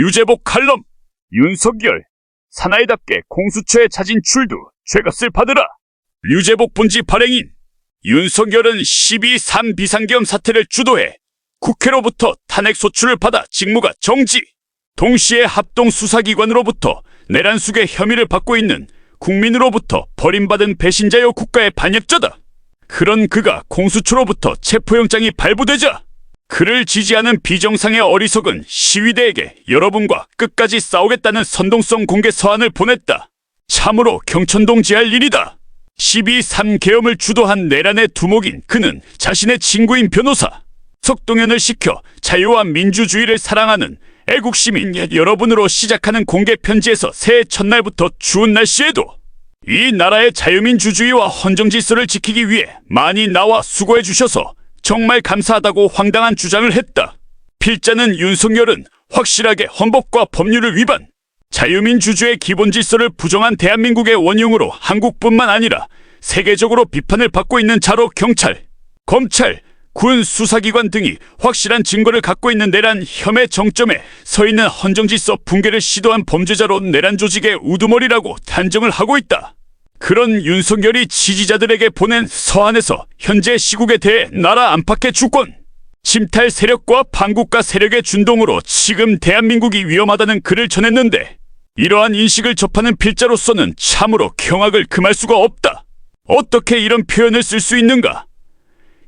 류제복 칼럼. 윤석열, 사나이답게 공수처에 자진 출두, 죄값을 받으라. 류제복 본지 발행인. 윤석열은 12.3 비상계엄 사태를 주도해 국회로부터 탄핵 소추를 받아 직무가 정지. 동시에 합동 수사기관으로부터 내란 수괴 혐의를 받고 있는 국민으로부터 버림받은 배신자여 국가의 반역자다. 그런 그가 공수처로부터 체포영장이 발부되자 그를 지지하는 비정상의 어리석은 시위대에게 여러분과 끝까지 싸우겠다는 선동성 공개 서한을 보냈다. 참으로 경천동지할 일이다. 12.3 계엄을 주도한 내란의 두목인 그는 자신의 친구인 변호사 석동현을 시켜 자유와 민주주의를 사랑하는 애국시민 여러분으로 시작하는 공개 편지에서 새해 첫날부터 추운 날씨에도 이 나라의 자유민주주의와 헌정질서를 지키기 위해 많이 나와 수고해 주셔서 정말 감사하다고 황당한 주장을 했다. 필자는 윤석열은 확실하게 헌법과 법률을 위반, 자유민주주의의 기본질서를 부정한 대한민국의 원흉으로 한국뿐만 아니라 세계적으로 비판을 받고 있는 자로 경찰, 검찰, 군, 수사기관 등이 확실한 증거를 갖고 있는 내란 혐의 정점에 서 있는 헌정질서 붕괴를 시도한 범죄자로 내란 조직의 우두머리라고 단정을 하고 있다. 그런 윤석열이 지지자들에게 보낸 서한에서 현재 시국에 대해 나라 안팎의 주권, 침탈 세력과 반국가 세력의 준동으로 지금 대한민국이 위험하다는 글을 전했는데 이러한 인식을 접하는 필자로서는 참으로 경악을 금할 수가 없다. 어떻게 이런 표현을 쓸 수 있는가?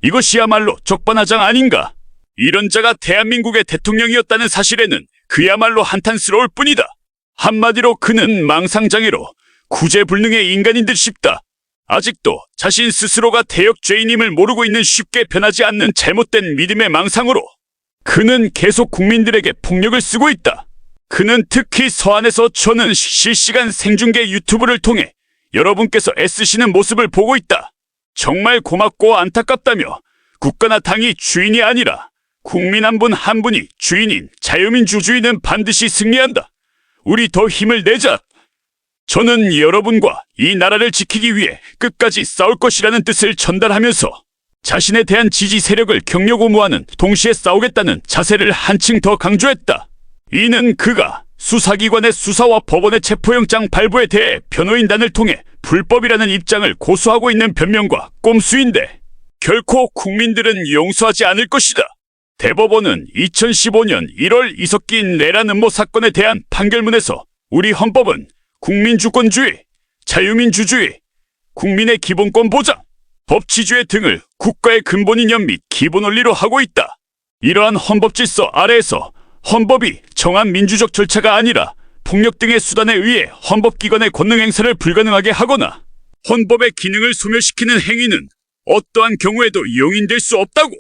이것이야말로 적반하장 아닌가? 이런 자가 대한민국의 대통령이었다는 사실에는 그야말로 한탄스러울 뿐이다. 한마디로 그는 망상장애로 구제불능의 인간인 듯 싶다. 아직도 자신 스스로가 대역죄인임을 모르고 있는 쉽게 변하지 않는 잘못된 믿음의 망상으로 그는 계속 국민들에게 폭력을 쓰고 있다. 그는 특히 서안에서 저는 실시간 생중계 유튜브를 통해 여러분께서 애쓰시는 모습을 보고 있다. 정말 고맙고 안타깝다며 국가나 당이 주인이 아니라 국민 한 분 한 분이 주인인 자유민주주의는 반드시 승리한다. 우리 더 힘을 내자. 저는 여러분과 이 나라를 지키기 위해 끝까지 싸울 것이라는 뜻을 전달하면서 자신에 대한 지지 세력을 격려고무하는 동시에 싸우겠다는 자세를 한층 더 강조했다. 이는 그가 수사기관의 수사와 법원의 체포영장 발부에 대해 변호인단을 통해 불법이라는 입장을 고수하고 있는 변명과 꼼수인데 결코 국민들은 용서하지 않을 것이다. 대법원은 2015년 1월 이석기 내란 음모 사건에 대한 판결문에서 우리 헌법은 국민주권주의, 자유민주주의, 국민의 기본권 보장, 법치주의 등을 국가의 근본 이념 및 기본 원리로 하고 있다. 이러한 헌법 질서 아래에서 헌법이 정한 민주적 절차가 아니라 폭력 등의 수단에 의해 헌법기관의 권능 행사를 불가능하게 하거나 헌법의 기능을 소멸시키는 행위는 어떠한 경우에도 용인될 수 없다고.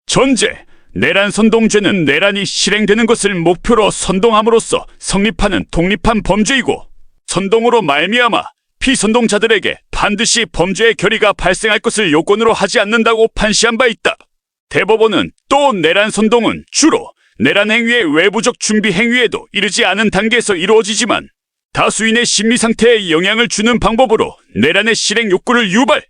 전제, 내란 선동죄는 내란이 실행되는 것을 목표로 선동함으로써 성립하는 독립한 범죄이고 선동으로 말미암아 피선동자들에게 반드시 범죄의 결의가 발생할 것을 요건으로 하지 않는다고 판시한 바 있다. 대법원은 또 내란 선동은 주로 내란 행위의 외부적 준비 행위에도 이르지 않은 단계에서 이루어지지만 다수인의 심리 상태에 영향을 주는 방법으로 내란의 실행 욕구를 유발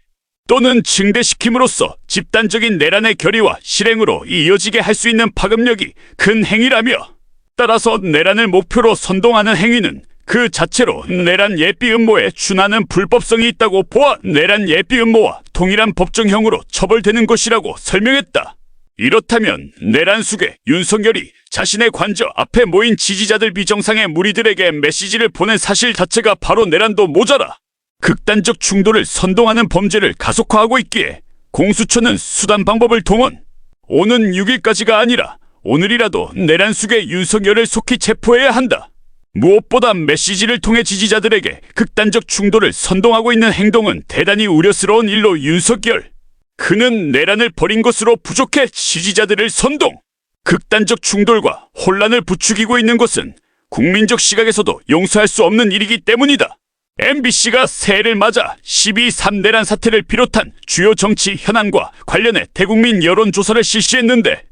또는 증대시킴으로써 집단적인 내란의 결의와 실행으로 이어지게 할 수 있는 파급력이 큰 행위라며 따라서 내란을 목표로 선동하는 행위는 그 자체로 내란 예비 음모에 준하는 불법성이 있다고 보아 내란 예비 음모와 동일한 법정형으로 처벌되는 것이라고 설명했다. 이렇다면 내란 수괴 윤석열이 자신의 관저 앞에 모인 지지자들 비정상의 무리들에게 메시지를 보낸 사실 자체가 바로 내란도 모자라 극단적 충돌을 선동하는 범죄를 가속화하고 있기에 공수처는 수단 방법을 동원 오는 6일까지가 아니라 오늘이라도 내란 수괴 윤석열을 속히 체포해야 한다. 무엇보다 메시지를 통해 지지자들에게 극단적 충돌을 선동하고 있는 행동은 대단히 우려스러운 일로 윤석열 그는 내란을 벌인 것으로 부족해 지지자들을 선동, 극단적 충돌과 혼란을 부추기고 있는 것은 국민적 시각에서도 용서할 수 없는 일이기 때문이다. MBC가 새해를 맞아 12.3 내란 사태를 비롯한 주요 정치 현안과 관련해 대국민 여론조사를 실시했는데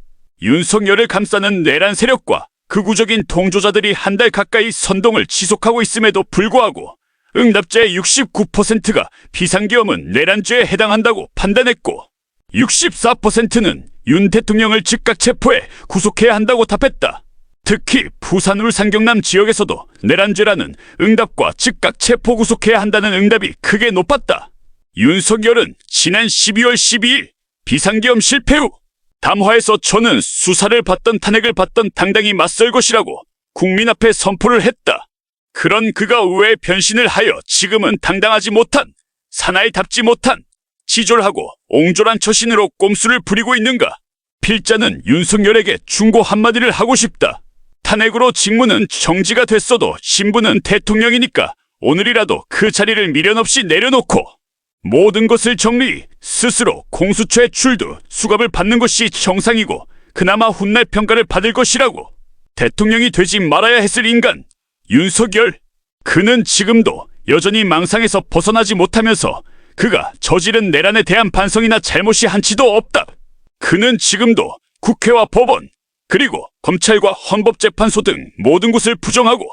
윤석열을 감싸는 내란 세력과 극우적인 동조자들이 한 달 가까이 선동을 지속하고 있음에도 불구하고 응답자의 69%가 비상계엄은 내란죄에 해당한다고 판단했고 64%는 윤 대통령을 즉각 체포해 구속해야 한다고 답했다. 특히 부산 울산 경남 지역에서도 내란죄라는 응답과 즉각 체포 구속해야 한다는 응답이 크게 높았다. 윤석열은 지난 12월 12일 비상계엄 실패 후 담화에서 저는 수사를 받던 탄핵을 받던 당당히 맞설 것이라고 국민 앞에 선포를 했다. 그런 그가 왜 변신을 하여 지금은 당당하지 못한, 사나이답지 못한, 치졸하고 옹졸한 처신으로 꼼수를 부리고 있는가? 필자는 윤석열에게 충고 한마디를 하고 싶다. 탄핵으로 직무는 정지가 됐어도 신분은 대통령이니까 오늘이라도 그 자리를 미련 없이 내려놓고 모든 것을 정리, 스스로 공수처의 출두, 수갑을 받는 것이 정상이고 그나마 훗날 평가를 받을 것이라고. 대통령이 되지 말아야 했을 인간 윤석열. 그는 지금도 여전히 망상에서 벗어나지 못하면서 그가 저지른 내란에 대한 반성이나 잘못이 한치도 없다. 그는 지금도 국회와 법원, 그리고 검찰과 헌법재판소 등 모든 곳을 부정하고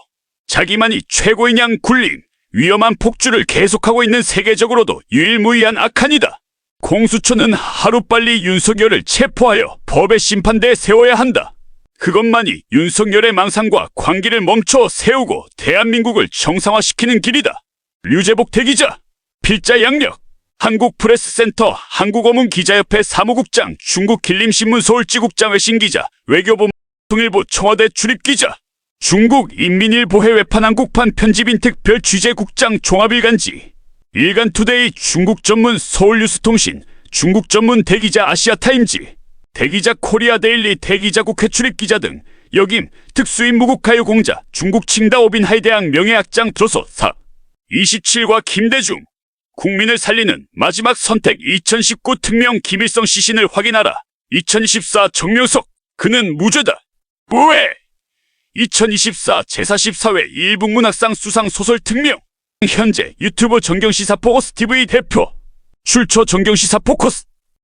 자기만이 최고인 양 굴림, 위험한 폭주를 계속하고 있는 세계적으로도 유일무이한 악한이다. 공수처는 하루빨리 윤석열을 체포하여 법의 심판대에 세워야 한다. 그것만이 윤석열의 망상과 광기를 멈춰 세우고 대한민국을 정상화시키는 길이다. 류재복 대기자, 필자 양력, 한국프레스센터, 한국어문기자협회 사무국장, 중국길림신문 서울지국장 외신기자, 외교부 통일부 청와대 출입기자, 중국인민일보 해외판 한국판 편집인 특별 취재국장 종합일간지, 일간투데이 중국전문 서울뉴스통신, 중국전문 대기자 아시아타임지, 대기자 코리아데일리 대기자 국회 출입기자 등 역임 특수인 무국가요공자 중국 칭다오빈하이대학 명예학장 드로소 사 27과 김대중 국민을 살리는 마지막 선택 2019 특명 김일성 시신을 확인하라. 2024 정명석 그는 무죄다. 왜? 2024 제44회 일북문학상 수상 소설 특명. 현재 유튜브 정경시사 포커스 TV 대표. 출처 정경시사 포커스.